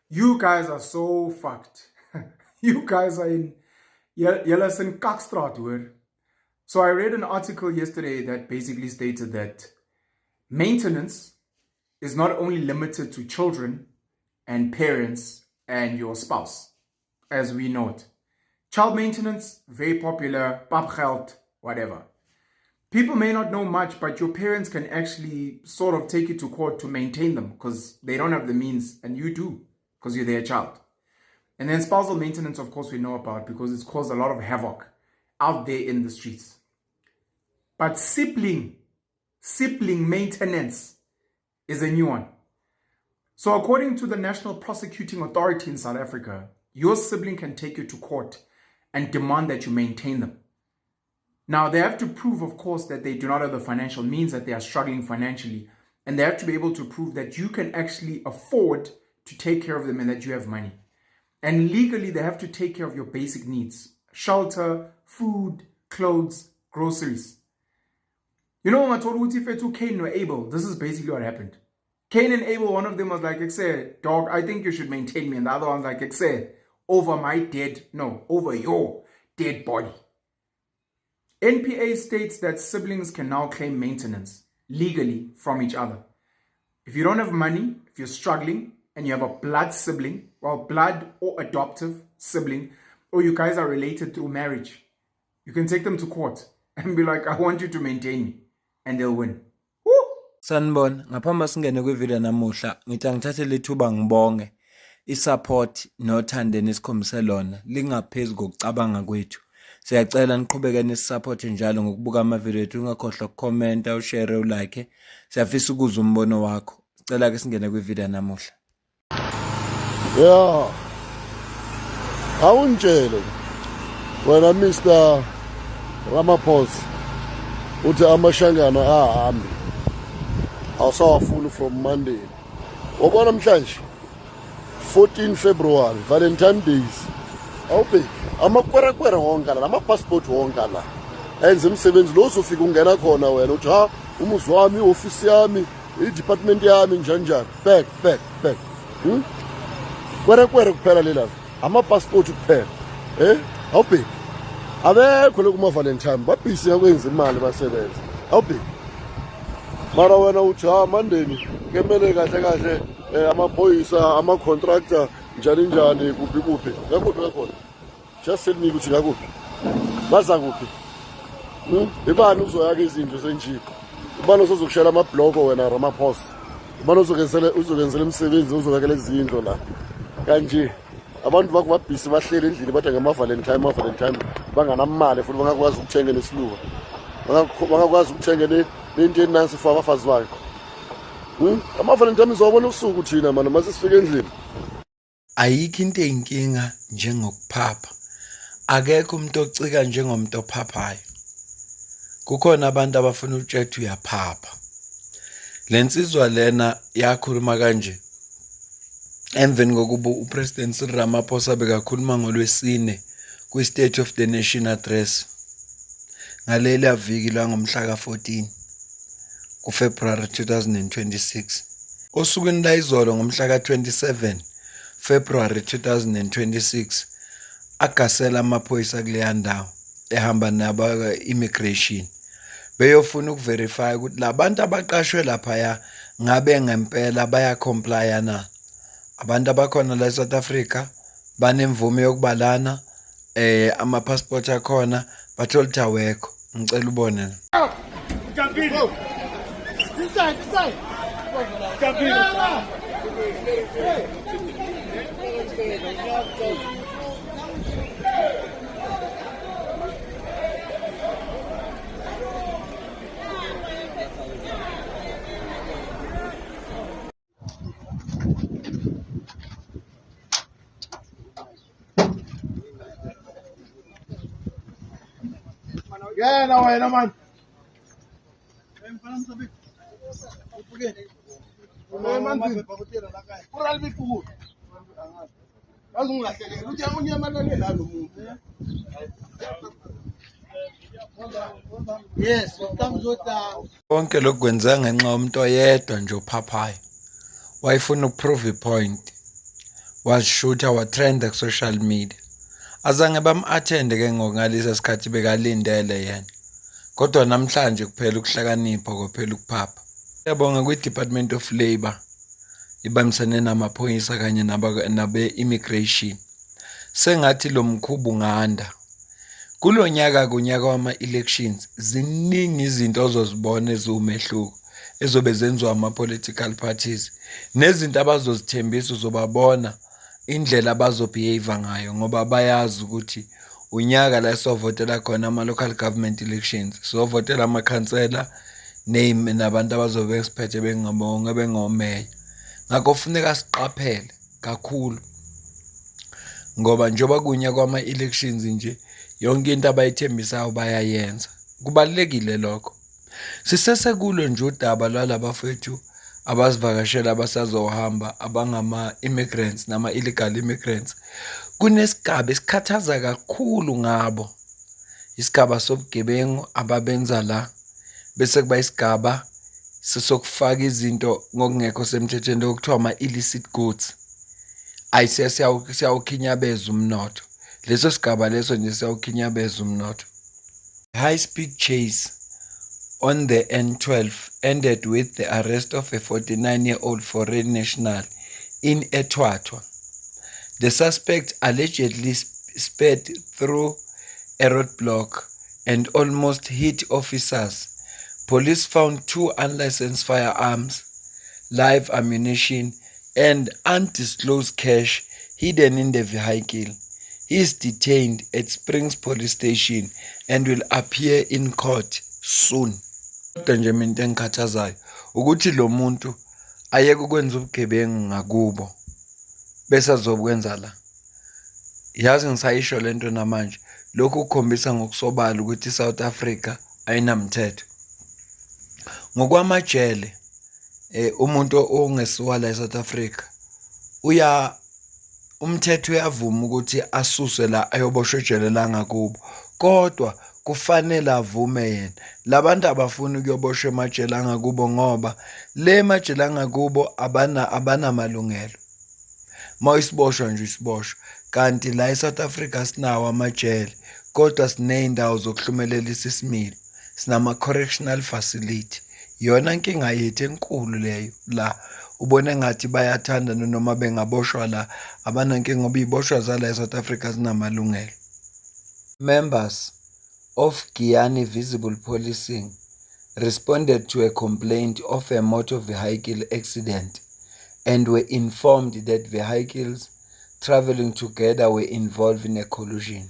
You guys are so fucked. You guys are in Yellowstone Kakstraat, hoor. So I read an article yesterday that basically stated that maintenance is not only limited to children and parents and your spouse, as we know it. Child maintenance, very popular, papgeld, whatever. People may not know much, but your parents can actually sort of take you to court to maintain them because they don't have the means, and you do because you're their child. And then spousal maintenance, of course, we know about because it's caused a lot of havoc out there in the streets. But sibling maintenance is a new one. So according to the National Prosecuting Authority in South Africa, your sibling can take you to court and demand that you maintain them. Now, they have to prove, of course, that they do not have the financial means, that they are struggling financially, and they have to be able to prove that you can actually afford to take care of them and that you have money. And legally, they have to take care of your basic needs: shelter, food, clothes, groceries. You know, when I told Uti Cain or Abel, this is basically what happened. Cain and Abel, one of them was like, dog, I think you should maintain me. And the other one's like, over your dead body. NPA states that siblings can now claim maintenance legally from each other. If you don't have money, if you're struggling, and you have a blood sibling, blood or adoptive sibling, or you guys are related through marriage, you can take them to court and be like, I want you to maintain me, and they'll win. Sanibona, ngaphambi singene kwivideo namuhla, ngithi angithathe lithuba ngibonge isupport nothando nesikhombise lona lingaphezulu kokucabanga kwethu. Siyacela niqhubeke nisupport njalo ngokubuka amavideo ethu, ungakhohlwa ukucomment, ushare, ulike. Siyafisa ukuzwa umbono wakho. Sicela ke singene kwivideo namuhla. Yeah. Awuntshele wena Mr. Ramaphosa uthi amashangana ahambe awusawafuni from Monday. Wabona namhlanje 14 February Valentine Days. Awubheki amakwerekwere wonke la ama-passport wonke la enze umsebenzi lo uzofika ungena khona wena uthi umuzi wami, i-office yami, i-department yami njani back kwerekwere kuphela lela ama-passport kuphela awubheki abekho lokuma-Valentine babhisi yakwenza imali basebenza awubheki mara wena uthi mandeni kemele kahle amaphoyisa, ama-contractor njani kuphi ngakuphi just tell me ukuthi ngakuphi baza kuphi ibani uzoyaka izindlu senjiko, ibani uzokushela amabloko wena Ramaphosa, ibani uzokenzela imisebenzi, uzokakela izindlu la kanje. Abantu bakho babhisi bahlele endlini bathi ngama-Valentine banganamali futhi bangakwazi ukuthenga nesiluka, bangakwazi ukuthenga nento enansi for abafazi bakho. Ama-Valentine izobona usuku thina manje masifika endlini. Ayikho into eyinkinga njengokuphapha. Akekho umuntu ocika njengomuntu ophaphayo. Kukhona abantu abafuna utshetha uyaphapha. Lensizwa lena yakhuluma kanje emveni kokuba uPresident Cyril Ramaphosa bekakhuluma ngolwesine kwi-State of the Nation address ngalela viki langomhla ka-14 kuFebruary 2026. Osukwini la izolo ngomhla ka-27 February 2026 agasela amaphoyisa kuleya ndawo ehamba naba-immigration beyofuna ukuverify ukuthi labantu abaqashwe laphaya ngabe ngempela bayacomplya na. Abantu abakhona la eSouth Africa banemvume yokubalana, ama-passport akhona, bathola ukuthi awekho. Ngicela ubone. Yeah, no way, no man. Yes, Konke lokhu kwenzeka ngenxa yomuntu oyedwa nje ophaphayo. Wayefuna ukuprove ipoint. washutha watrenda ku-social media. Azange bam-athende ke ngalesa sikhathi bekalindele yena. Kodwa namhlanje kuphela ukuhlakanipha kophela ukuphapha. Siyabonga kwi-Department of Labour ibambisane namaphoyisa kanye nabe-immigration. Sengathi lo mkhuba unganda. Kulo nyaka kunyaka wama-elections ziningi izinto ozozibona eziwumehluko ezobe zenziwa ama-political parties nezinto abazozithembisa uzobabona indlela abazobehave ngayo ngoba bayazi ukuthi unyaka la esovotela khona ama-local government elections sovotela amakhansela nabantu abazobe besiphethe bengomeya. Ngakho kufuneka siqaphele kakhulu ngoba njengoba kunya kwama-elections nje yonke into abayithembisayo bayayenza. Kubalulekile lokho. Sisesekulo nje udaba lwalabafethu abasivakashela abasazohamba abangama-immigrants nama-illegal immigrants. Kunesigaba esikhathaza kakhulu ngabo. Isigaba sobugebengu ababenza la. Bese kuba isigaba sokufaka izinto ngokungekho semthethweni okuthiwa ama-illicit goods. Siyawukhinyabeza umnotho. Leso sigaba leso nje siyawukhinyabeza umnotho. High speed chase on the N12 ended with the arrest of a 49-year-old foreign national in eThwatwa. The suspect allegedly sped through a roadblock and almost hit officers. Police found 2 unlicensed firearms, live ammunition, and undisclosed cash hidden in the vehicle. He is detained at Springs Police Station and will appear in court soon. Kodwa nje into engikhathazayo ukuthi lo muntu ayeke ukwenza ubugebengu ngakubo bese azokwenza la. Yazi ngisayisho lento namanje lokhu kukhombisa ngokusobala ukuthi iSouth Africa ayinamthetho. Ngokwamajele umuntu ongesiwa la eSouth Africa umthetho uyavuma ukuthi asuswe la ayoboshwe ejele la ngakubo. Kodwa kufanele avume yena. Labantu abafuni ukuyoboshwa emajele angakubo ngoba le majele angakubo abanamalungelo. Mawusiboshwa nje isiboshwa. Kanti la eSouth Africa sinawo amajele kodwa siney'ndawo zokuhlumelela isimilo. Sinama-correctional facility. Yona inkinga yethu enkulu leyo la. Ubone ngathi bayathanda noma bengaboshwa la abanankinga ngoba iy'boshwa zala eSouth Africa zinamalungelo. Members of Giyani Visible Policing responded to a complaint of a motor vehicle accident and were informed that vehicles traveling together were involved in a collision.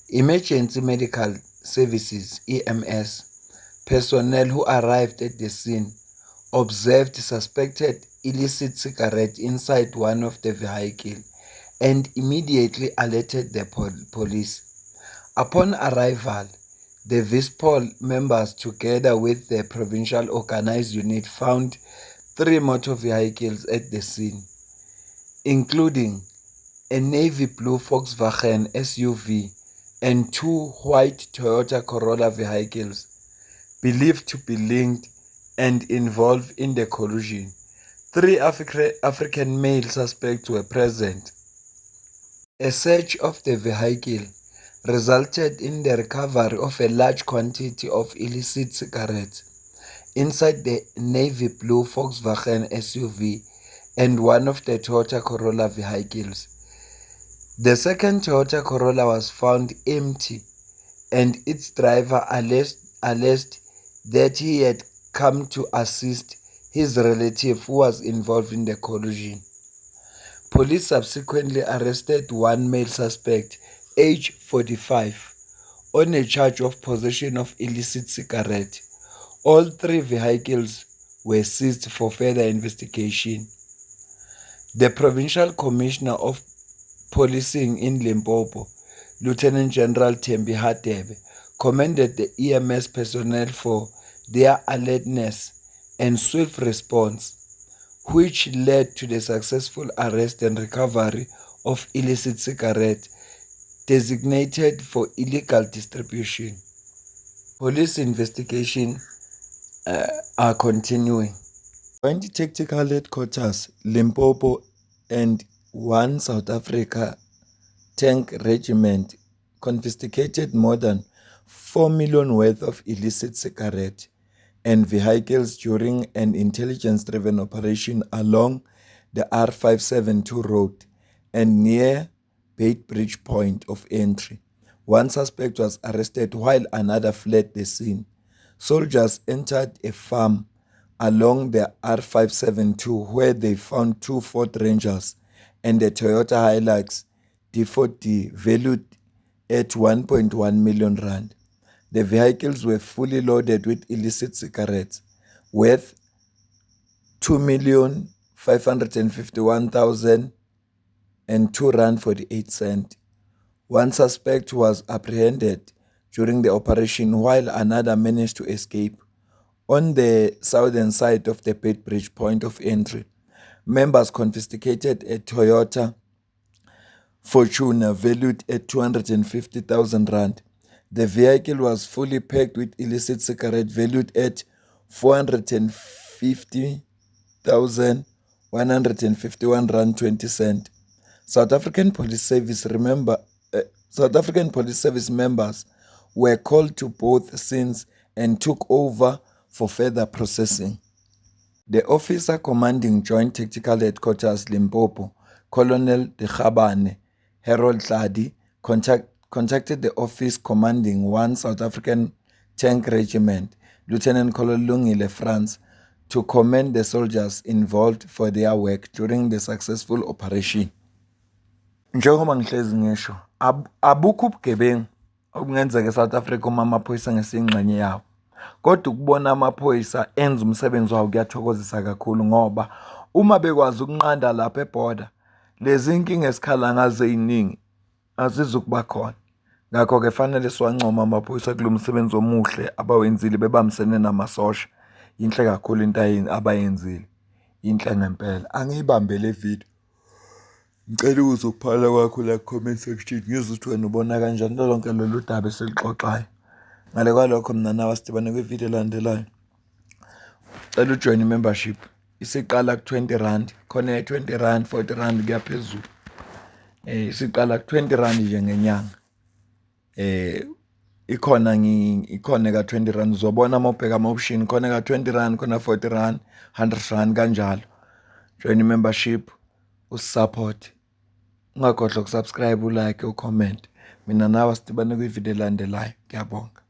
Emergency Medical Services (EMS) personnel who arrived at the scene observed suspected illicit cigarette inside one of the vehicle and immediately alerted the police. Upon arrival, the VISPOL members together with the provincial organized unit found 3 motor vehicles at the scene, including a navy blue Volkswagen SUV and 2 white Toyota Corolla vehicles believed to be linked and involved in the collision. 3 African male suspects were present. A search of the vehicle resulted in the recovery of a large quantity of illicit cigarettes inside the navy blue Volkswagen SUV and one of the Toyota Corolla vehicles. The second Toyota Corolla was found empty and its driver alleged that he had come to assist his relative who was involved in the collision. Police subsequently arrested 1 male suspect, age 45, on a charge of possession of illicit cigarette. All 3 vehicles were seized for further investigation. The Provincial Commissioner of Policing in Limpopo, Lieutenant General Thembi Hadebe, commended the EMS personnel for their alertness and swift response, which led to the successful arrest and recovery of illicit cigarette designated for illegal distribution. Police investigation are continuing. Joint Tactical Headquarters, Limpopo and one South Africa tank regiment confiscated more than 4 million worth of illicit cigarette and vehicles during an intelligence-driven operation along the R572 road and near Beitbridge point of entry. One suspect was arrested while another fled the scene. Soldiers entered a farm along the R572 where they found 2 Ford Rangers and a Toyota Hilux D40 valued at 1.1 million rand. The vehicles were fully loaded with illicit cigarettes worth 2,551,002 rand 48 cents. One suspect was apprehended during the operation while another managed to escape. On the southern side of the Beitbridge point of entry, members confiscated a Toyota Fortuner valued at 250,000 rand. The vehicle was fully packed with illicit cigarette valued at 450,151 rand 20 cent. South African Police Service members were called to both scenes and took over for further processing. The officer commanding Joint Tactical Headquarters Limpopo, Colonel Dikhabane Harold Tladi, contacted the office commanding 1 South African Tank Regiment, Lieutenant Colonel Lungile France, to commend the soldiers involved for their work during the successful operation. Njengoba ngihlezi ngisho, abukho ubugebengu okungenzeka eSouth Africa uma amaphoyisa ngesingxenye yawo. Kodwa ukubona amaphoyisa enza umsebenzi wawo kuyathokozisa kakhulu ngoba uma bekwazi ukunqanda lapha eborder, lezi inkinga esikhala ngazo eziningi azizukuba khona. Ngakho ke fanele siwancoma amaphoyisa kulo msebenzi omuhle abawenzile bebambisene namasosha. Inhle kakhulu into abayenzile. Inhle ngempela. Angiyibambe le video. Ngicela ukuzokuphala kwakho la comment section ngizwe ukuthi wena ubona kanjani lonke lolu daba esilixoxayo. Ngale kwalokho mina nawe sidibane kwivideo elandelayo. Cela ujoin membership. Isiqala ku20 rand, khona 20 rand, 40 rand kuyaphezulu. Isiqala ku20 rand nje ngenyanga. Ikhona ka 20 rand uzobona uma ubheka ama option khona ka 20 rand, khona 40 rand, 100 rand kanjalo. Join membership, usupport. Ungakhohlwa ukusubscribe, ulike, ucomment. Mina nawe sidibane kwivideo elandelayo. Ngiyabonga.